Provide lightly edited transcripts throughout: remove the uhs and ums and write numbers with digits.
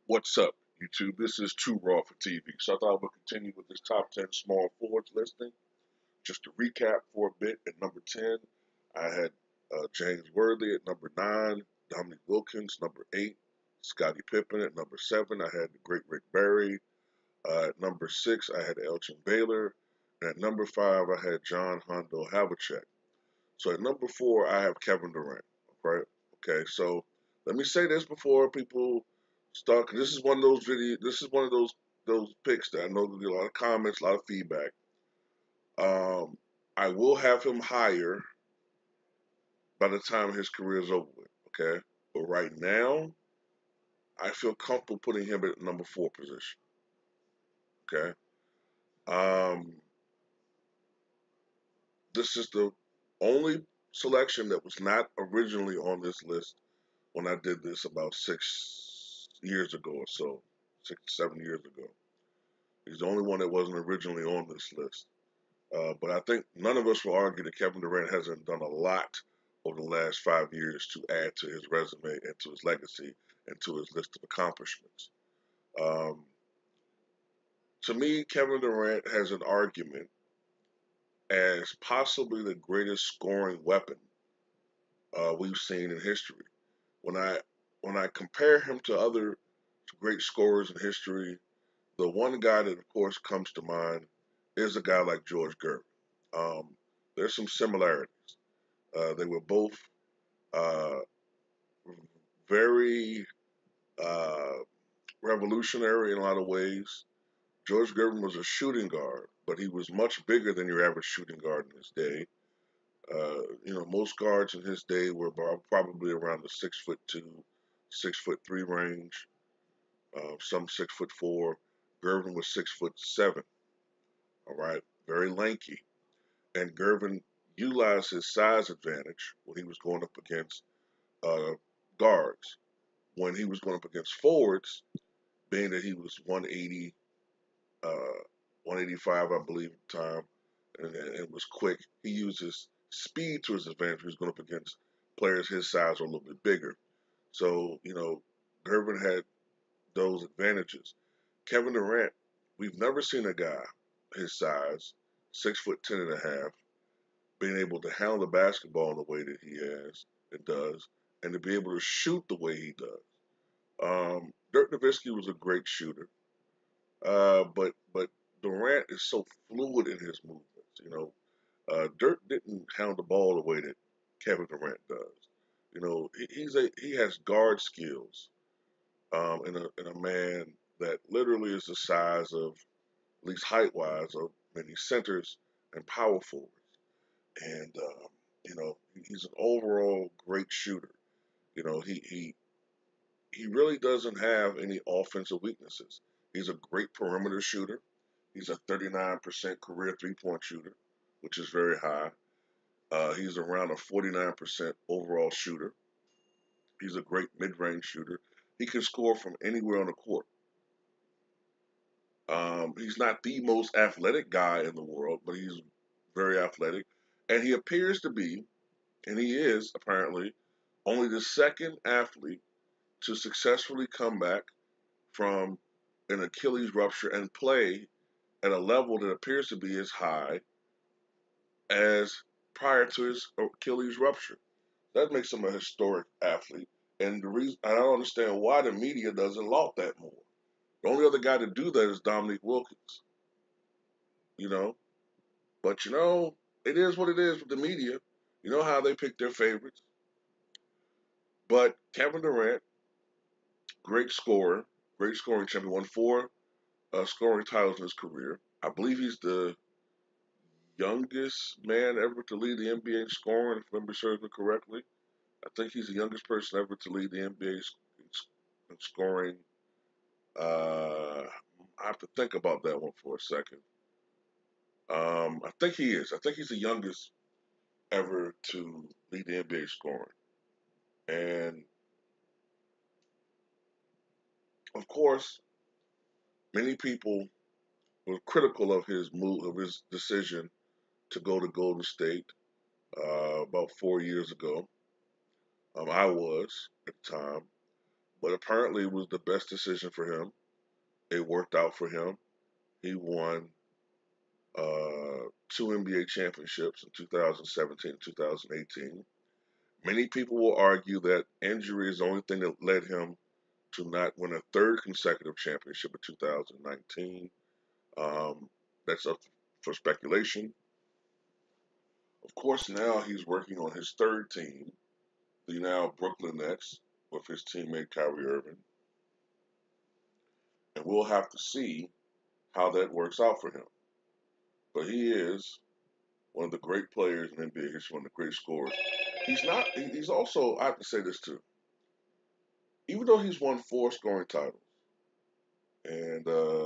What's up, YouTube? This is Too Raw for TV. So I thought I would continue with this top 10 small forwards listing. Just to recap for a bit, at number 10, I had James Worthy. At number 9, Dominique Wilkins. Number 8, Scottie Pippen. At number 7, I had the great Rick Barry. At number 6, I had Elgin Baylor. And at number 5, I had John Hondo Havlicek. So at number 4, I have Kevin Durant. Right? Okay, so let me say this before people start. 'Cause this is one of those videos. This is one of those picks that I know there'll be a lot of comments, a lot of feedback. Um, I will have him higher by the time his career is over with. Okay, but right now, I feel comfortable putting him at number 4 position. Okay, um, this is the only selection that was not originally on this list when I did this about 6 years ago or so, 6, 7 years ago. He's the only one that wasn't originally on this list. But I think none of us will argue that Kevin Durant hasn't done a lot over the last 5 years to add to his resume and to his legacy and to his list of accomplishments. Um, to me, Kevin Durant has an argument as possibly the greatest scoring weapon we've seen in history. When I when I compare him to other great scorers in history, the one guy that of course comes to mind is a guy like George Gervin. Um, there's some similarities. They were both uh, very uh, revolutionary in a lot of ways. George Gervin was a shooting guard, but he was much bigger than your average shooting guard in his day. Most guards in his day were probably around the 6'2", 6'3" range. Some 6'4". Gervin was 6'7". All right, very lanky, and Gervin utilized his size advantage when he was going up against uh, guards. When he was going up against forwards, being that he was 180, 185, I believe, at the time, and was quick, he used his speed to his advantage. He was going up against players his size or a little bit bigger. So, Gervin had those advantages. Kevin Durant, we've never seen a guy his size, 6'10" and a half, being able to handle the basketball in the way that he has and does, and to be able to shoot the way he does. Dirk Nowitzki was a great shooter, but Durant is so fluid in his movements. Dirk didn't handle the ball the way that Kevin Durant does. He has guard skills, in a man that literally is the size of, at least height wise, of many centers and power forwards. And he's an overall great shooter. He really doesn't have any offensive weaknesses. He's a great perimeter shooter. He's a 39% career three-point shooter, which is very high. He's around a 49% overall shooter. He's a great mid-range shooter. He can score from anywhere on the court. He's not the most athletic guy in the world, but he's very athletic. And he appears to be, and he is apparently, only the second athlete to successfully come back from an Achilles rupture and play at a level that appears to be as high as prior to his Achilles rupture. That makes him a historic athlete. And the reason I don't understand why the media doesn't laud that more. The only other guy to do that is Dominique Wilkins. You know, but it is what it is with the media. You know how they pick their favorites. But Kevin Durant, great scorer, great scoring champion, won 4 scoring titles in his career. I believe he's the youngest man ever to lead the NBA in scoring, if memory serves me correctly. I think he's the youngest person ever to lead the NBA in scoring. I have to think about that one for a second. I think he is. I think he's the youngest ever to lead the NBA scoring. And of course, many people were critical of his move, of his decision to go to Golden State about 4 years ago. I was at the time. but apparently it was the best decision for him. It worked out for him. He won two NBA championships in 2017 and 2018. Many people will argue that injury is the only thing that led him to not win a third consecutive championship in 2019. That's up for speculation. Of course, now he's working on his third team, the now Brooklyn Nets, with his teammate Kyrie Irving, and we'll have to see how that works out for him. But he is one of the great players in NBA history, one of the great scorers. He's not. He's also. I have to say this too. Even though he's won four scoring titles and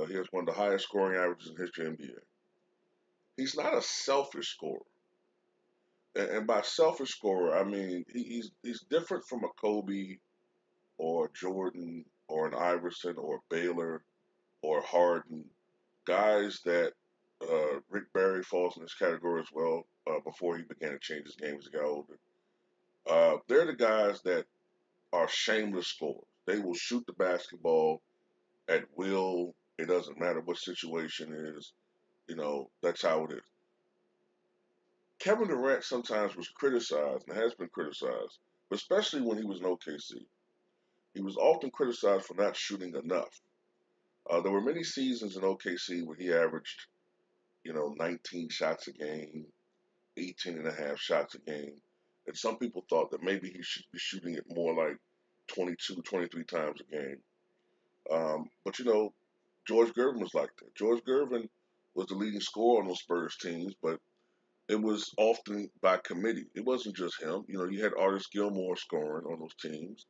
he has one of the highest scoring averages in history of NBA, he's not a selfish scorer. And by selfish scorer, I mean he's different from a Kobe or a Jordan or an Iverson or a Baylor or a Harden, guys that Rick Barry falls in this category as well. Before he began to change his game as he got older, they're the guys that are shameless scorers. They will shoot the basketball at will. It doesn't matter what situation is. You know, that's how it is. Kevin Durant sometimes was criticized and has been criticized, but especially when he was in OKC. He was often criticized for not shooting enough. There were many seasons in OKC where he averaged, 19 shots a game, 18 and a half shots a game. And some people thought that maybe he should be shooting it more like 22, 23 times a game. But George Gervin was like that. George Gervin was the leading scorer on those Spurs teams, but it was often by committee. It wasn't just him. You had Artis Gilmore scoring on those teams.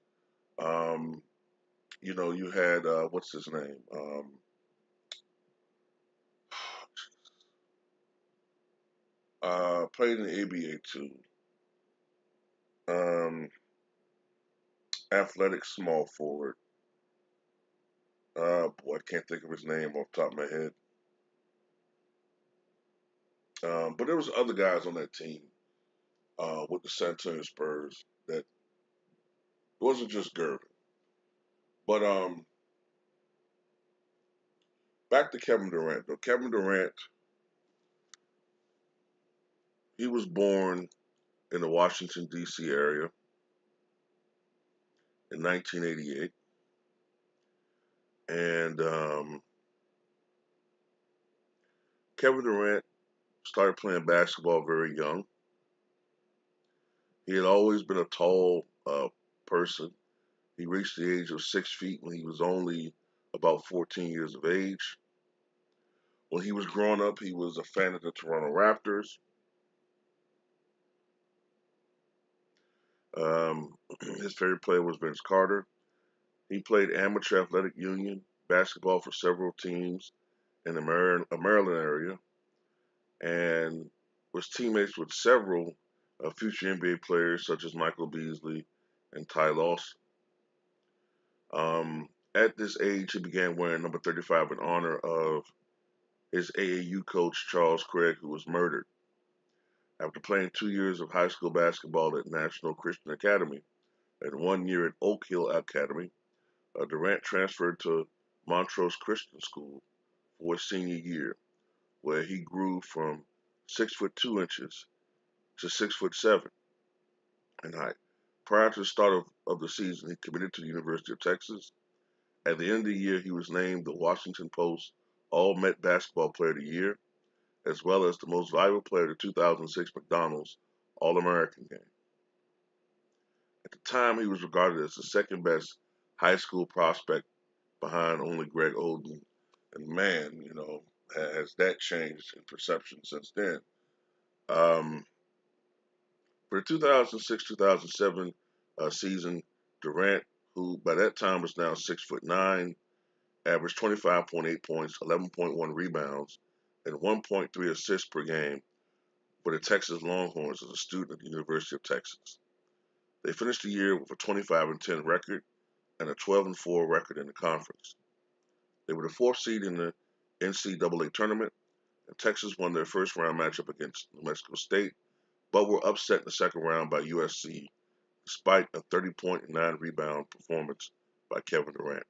Um, you had what's his name? Played in the ABA too. Um, Athletic small forward. Boy, I can't think of his name off the top of my head. But there was other guys on that team with the San Antonio Spurs that it wasn't just Gervin. But back to Kevin Durant though. Kevin Durant, he was born in the Washington D.C. area in 1988, and Kevin Durant started playing basketball very young. He had always been a tall person. He reached the age of 6 feet when he was only about 14 years of age. When he was growing up, he was a fan of the Toronto Raptors. Um, his favorite player was Vince Carter. He played amateur athletic union basketball for several teams in the Maryland area and was teammates with several future NBA players such as Michael Beasley and Ty Lawson. At this age, he began wearing number 35 in honor of his AAU coach, Charles Craig, who was murdered. After playing 2 years of high school basketball at National Christian Academy and 1 year at Oak Hill Academy, Durant transferred to Montrose Christian School for his senior year, where he grew from 6'2" to 6'7" in height. Prior to the start of the season, he committed to the University of Texas. At the end of the year, he was named the Washington Post All-Met Basketball Player of the Year, as well as the most valuable player of the 2006 McDonald's All-American game. At the time, he was regarded as the second best high school prospect behind only Greg Oden. And man, has that changed in perception since then. Um, for the 2006-2007 season, Durant, who by that time was now 6'9", averaged 25.8 points, 11.1 rebounds, and 1.3 assists per game for the Texas Longhorns as a student at the University of Texas. They finished the year with a 25-10 record and a 12-4 record in the conference. They were the fourth seed in the NCAA tournament, and Texas won their first round matchup against New Mexico State, but were upset in the second round by USC despite a 30-point and 9-rebound performance by Kevin Durant.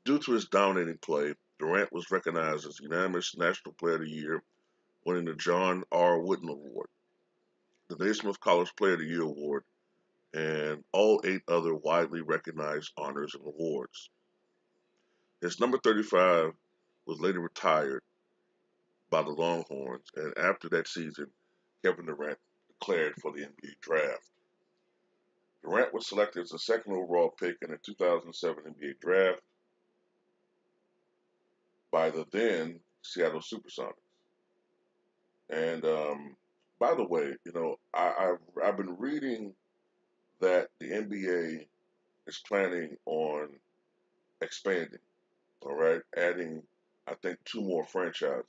Due to his dominating play, Durant was recognized as unanimous National Player of the Year, winning the John R. Wooden Award, the Naismith College Player of the Year Award, and all 8 other widely recognized honors and awards. His number 35 was later retired by the Longhorns, and after that season, Kevin Durant declared for the NBA draft. Durant was selected as the second overall pick in the 2007 NBA draft by the then Seattle Supersonics. And by the way, I've been reading that the NBA is planning on expanding. All right, adding I think 2 more franchises.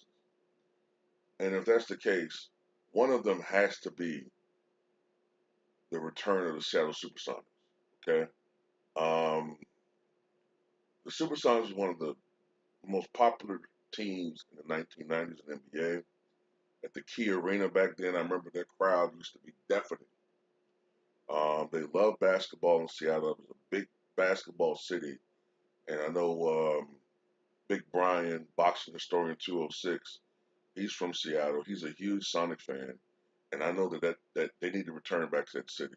And if that's the case, one of them has to be the return of the Seattle Supersonics. Okay, um, the Supersonics is one of the most popular teams in the 1990s in the NBA. At the Key Arena back then, I remember their crowd used to be deafening. They loved basketball in Seattle. It was a big basketball city, and I know Big Brian, boxing historian 206. He's from Seattle. He's a huge Sonic fan, and I know that they need to return back to that city.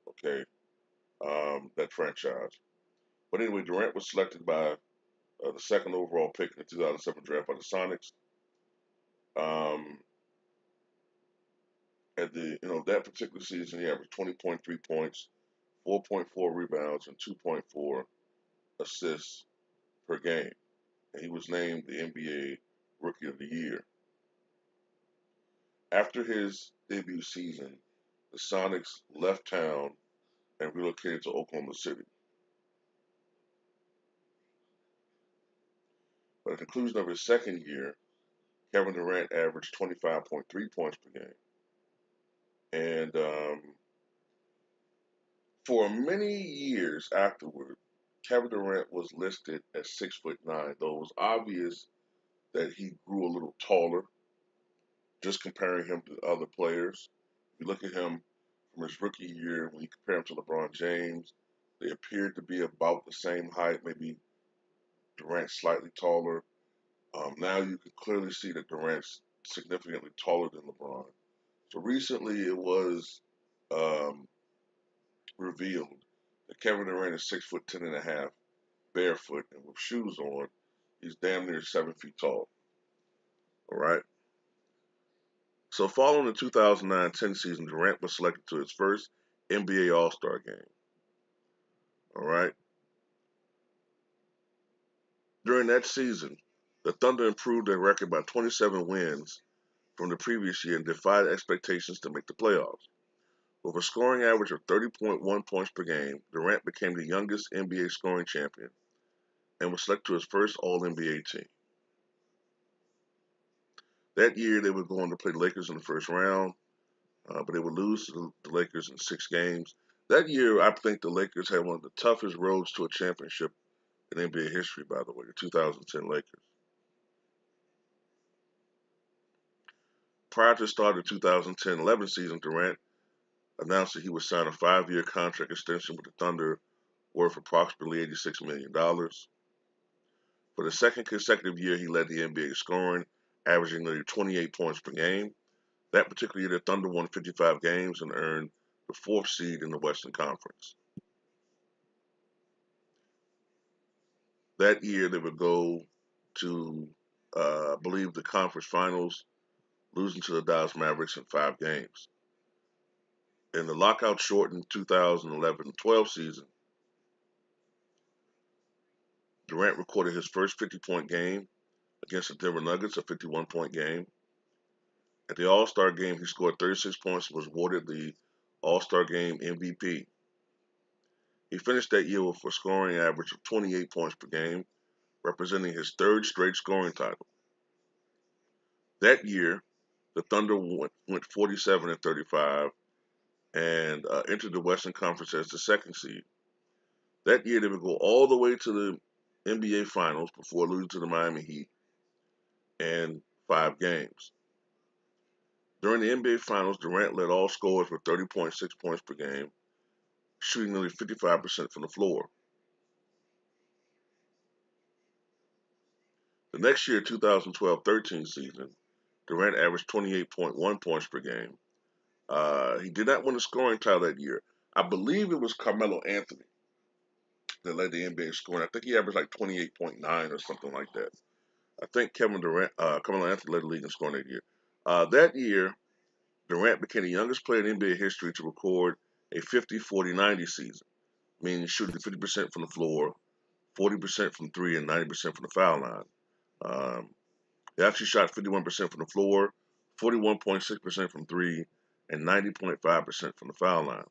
Okay, that franchise. But anyway, Durant was selected by the second overall pick in the 2007 draft by the Sonics. Um, at the that particular season, he averaged 20.3 points, 4.4 rebounds, and 2.4 assists per game. And he was named the NBA Rookie of the Year. After his debut season, the Sonics left town and relocated to Oklahoma City. By the conclusion of his second year, Kevin Durant averaged 25.3 points per game. And for many years afterward, Kevin Durant was listed at 6'9", though it was obvious that he grew a little taller, just comparing him to other players. If you look at him from his rookie year, when you compare him to LeBron James, they appeared to be about the same height, maybe Durant slightly taller. Now you can clearly see that Durant's significantly taller than LeBron. So recently it was um, revealed that Kevin Durant is 6'10" and a half, barefoot, and with shoes on. He's damn near 7 feet tall. All right. So following the 2009-10 season, Durant was selected to his first NBA All-Star game. All right. During that season, the Thunder improved their record by 27 wins from the previous year and defied expectations to make the playoffs. With a scoring average of 30.1 points per game, Durant became the youngest NBA scoring champion and was selected to his first All-NBA team. That year, they would go on to play the Lakers in the first round, but they would lose to the Lakers in 6 games. That year, I think the Lakers had one of the toughest roads to a championship in NBA history, by the way, the 2010 Lakers. Prior to the start of the 2010-11 season, Durant announced that he would sign a 5-year contract extension with the Thunder worth approximately $86 million. For the second consecutive year, he led the NBA scoring, averaging nearly 28 points per game. That particular year, the Thunder won 55 games and earned the 4th seed in the Western Conference. That year, they would go to, I believe, the conference finals, losing to the Dallas Mavericks in 5 games. In the lockout-shortened 2011-12 season, Durant recorded his first 50-point game against the Denver Nuggets, a 51-point game. At the All-Star game, he scored 36 points and was awarded the All-Star Game MVP. He finished that year with a scoring average of 28 points per game, representing his 3rd straight scoring title. That year, the Thunder went 47-35 and entered the Western Conference as the 2nd seed. That year, they would go all the way to the NBA Finals before losing to the Miami Heat in 5 games. During the NBA Finals, Durant led all scorers with 30.6 points per game, shooting nearly 55% from the floor. The next year, 2012-13 season, Durant averaged 28.1 points per game. He did not win the scoring title that year. I believe it was Carmelo Anthony that led the NBA scoring. I think he averaged like 28.9 or something like that. I think Carmelo Anthony led the league in scoring that year. That year, Durant became the youngest player in NBA history to record a 50-40-90 season, meaning shooting 50% from the floor, 40% from three, and 90% from the foul line. Um, he actually shot 51% from the floor, 41.6% from three, and 90.5% from the foul line.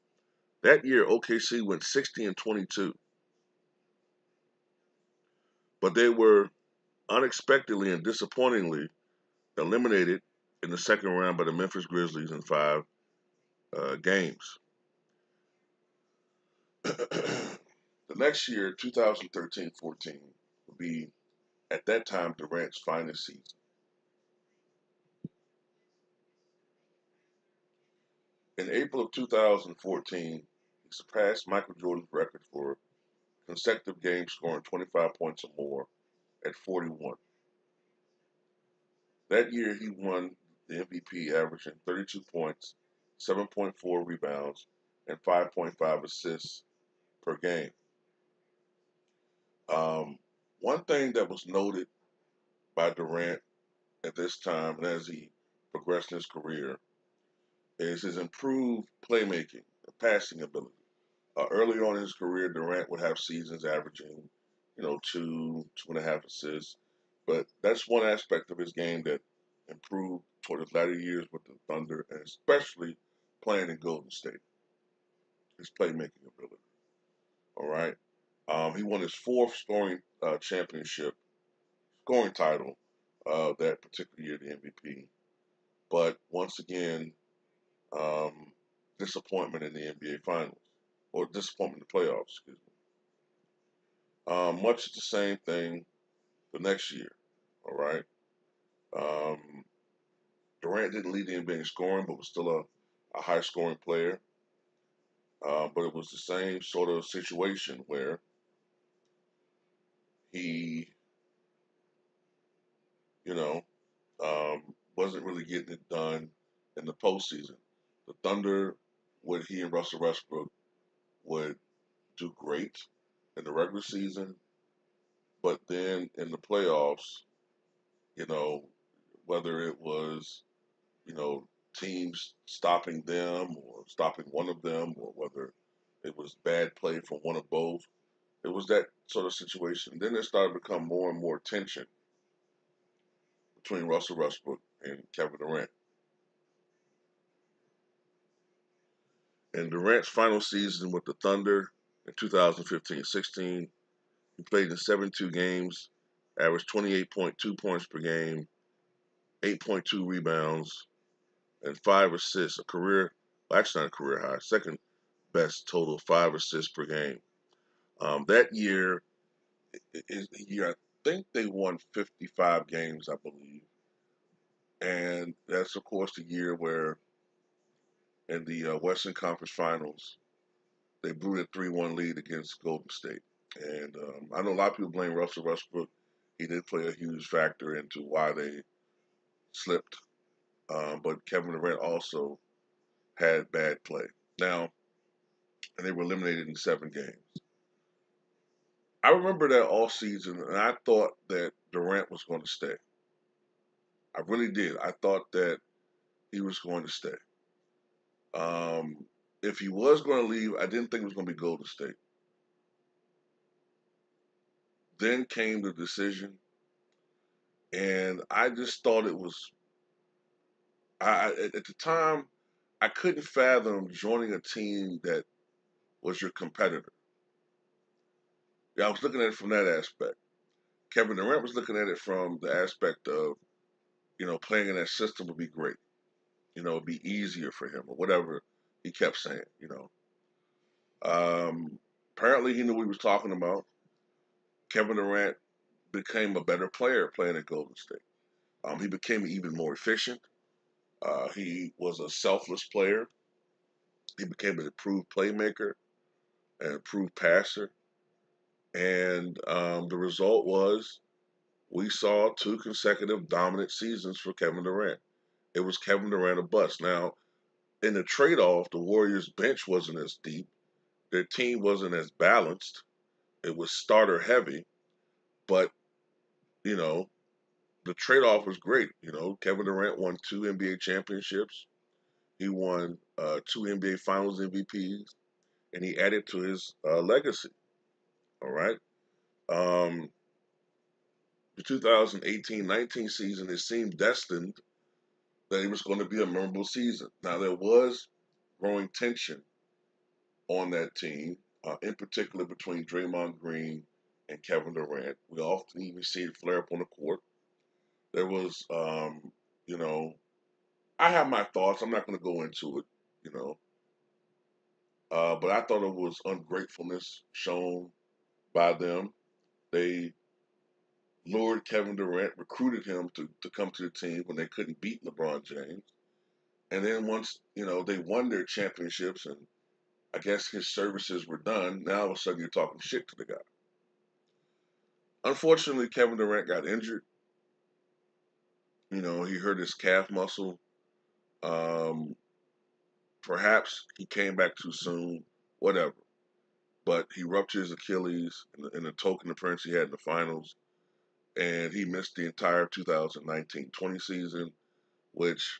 That year, OKC went 60-22, but they were unexpectedly and disappointingly eliminated in the second round by the Memphis Grizzlies in five games. The next year, 2013-14, would be at that time Durant's finest season. In April of 2014, he surpassed Michael Jordan's record for consecutive games scoring 25 points or more at 41. That year, he won the MVP, averaging 32 points, 7.4 rebounds, and 5.5 assists per game. Um, One thing that was noted by Durant at this time and as he progressed in his career is his improved playmaking, passing ability. Early on in his career, Durant would have seasons averaging, 2.5 assists. But that's one aspect of his game that improved toward his latter years with the Thunder, and especially playing in Golden State. His playmaking ability. All right. He won his fourth championship scoring title that particular year, the MVP. But once again, um, disappointment in the NBA Finals, or disappointment in the playoffs, excuse me. Much the same thing the next year. All right. Um, Durant didn't lead the NBA in scoring, but was still a high scoring player. But it was the same sort of situation where he, you know, wasn't really getting it done in the postseason. The Thunder, with he and Russell Westbrook, would do great in the regular season, but then in the playoffs, you know, whether it was, you know, teams stopping them or stopping one of them, or whether it was bad play from one of both, it was that sort of situation. Then there started to become more and more tension between Russell Westbrook and Kevin Durant. In Durant's final season with the Thunder in 2015-16, he played in 72 games, averaged 28.2 points per game, 8.2 rebounds, and 5 assists, a career, well, actually not a career high, second best total, 5 assists per game. That year, is the year I think they won 55 games, I believe. And that's, of course, the year where in the Western Conference Finals, they blew a 3-1 lead against Golden State. And I know a lot of people blame Russell Westbrook. He did play a huge factor into why they slipped. But Kevin Durant also had bad play. Now, and they were eliminated in 7 games. I remember that all season, and I thought that Durant was going to stay. I really did. I thought that he was going to stay. If he was going to leave, I didn't think it was going to be Golden State. Then came the decision, and I just thought it was. At the time, I couldn't fathom joining a team that was your competitor. Yeah, I was looking at it from that aspect. Kevin Durant was looking at it from the aspect of, playing in that system would be great. It'd be easier for him or whatever he kept saying, Apparently he knew what he was talking about. Kevin Durant became a better player playing at Golden State. He became even more efficient. He was a selfless player. He became an improved playmaker. an improved passer. And the result was we saw 2 consecutive dominant seasons for Kevin Durant. It was Kevin Durant a bust. Now, in the trade-off, the Warriors' bench wasn't as deep. Their team wasn't as balanced. It was starter heavy, but you know the trade-off was great. Kevin Durant won 2 NBA championships. He won 2 NBA Finals MVPs, and he added to his legacy. All right. Um, the 2018-19 season, it seemed destined that it was going to be a memorable season. Now there was growing tension on that team, in particular between Draymond Green and Kevin Durant. We often even see it flare up on the court. There was, you know, I have my thoughts. I'm not going to go into it, you know, but I thought it was ungratefulness shown by them. They lured Kevin Durant, recruited him to come to the team when they couldn't beat LeBron James. And then once, they won their championships and I guess his services were done, now all of a sudden you're talking shit to the guy. Unfortunately, Kevin Durant got injured. He hurt his calf muscle. Um, Perhaps he came back too soon, whatever. But he ruptured his Achilles in the token appearance he had in the finals, and he missed the entire 2019-20 season, which,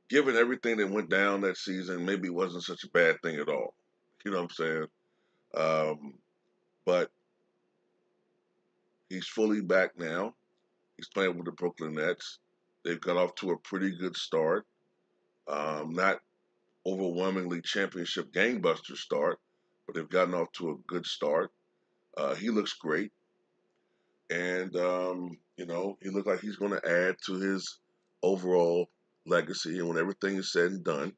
given everything that went down that season, maybe wasn't such a bad thing at all. You know what I'm saying? But he's fully back now. He's playing with the Brooklyn Nets. They've got off to a pretty good start. Not overwhelmingly championship gangbuster start, but they've gotten off to a good start. He looks great, and he looks like he's going to add to his overall legacy. And when everything is said and done,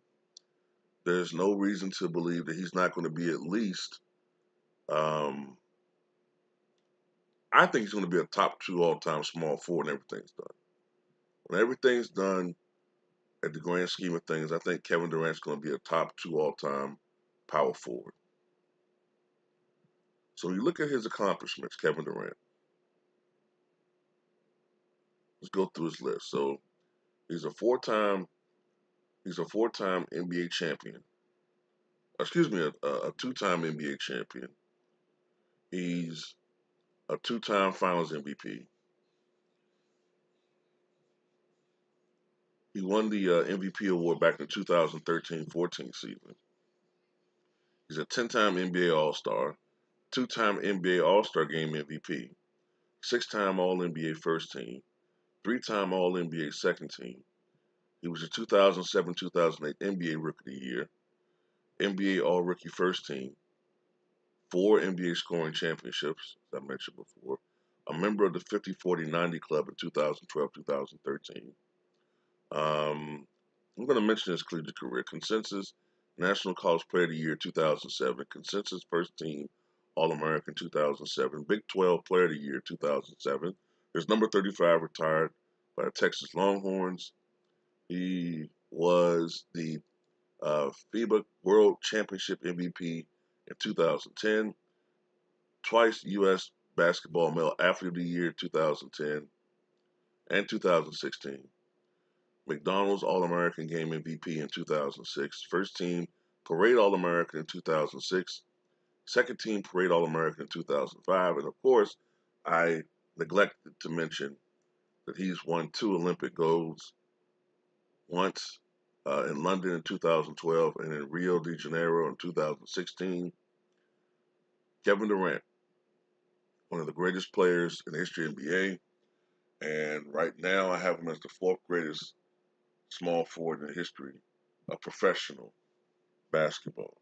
there's no reason to believe that he's not going to be at least. I think he's going to be a top 2 all-time small forward when everything's done. When everything's done, at the grand scheme of things, I think Kevin Durant's going to be a top 2 all-time power forward. So when you look at his accomplishments, Kevin Durant, let's go through his list. So he's a four-time NBA champion. Excuse me, a 2-time NBA champion. He's a 2-time Finals MVP. He won the MVP award back in the 2013-14 season. He's a 10-time NBA All-Star, 2-time NBA All-Star Game MVP, 6-time All-NBA First Team, 3-time All-NBA Second Team. He was a 2007-2008 NBA Rookie of the Year, NBA All-Rookie First Team, 4 NBA Scoring Championships, as I mentioned before, a member of the 50-40-90 Club in 2012-2013. I'm going to mention his collegiate career. Consensus National College Player of the Year 2007, Consensus First Team All-American 2007, Big 12 Player of the Year 2007. His number 35 retired by the Texas Longhorns. He was the FIBA World Championship MVP in 2010, twice U.S. Basketball Male Athlete of the Year 2010 and 2016. McDonald's All-American Game MVP in 2006, First Team Parade All-American in 2006, Second Team Parade All-American in 2005, and of course, I neglected to mention that he's won 2 Olympic golds, once in London in 2012 and in Rio de Janeiro in 2016. Kevin Durant, one of the greatest players in the history of the NBA, and right now I have him as the 4th greatest small forward in the history of professional basketball.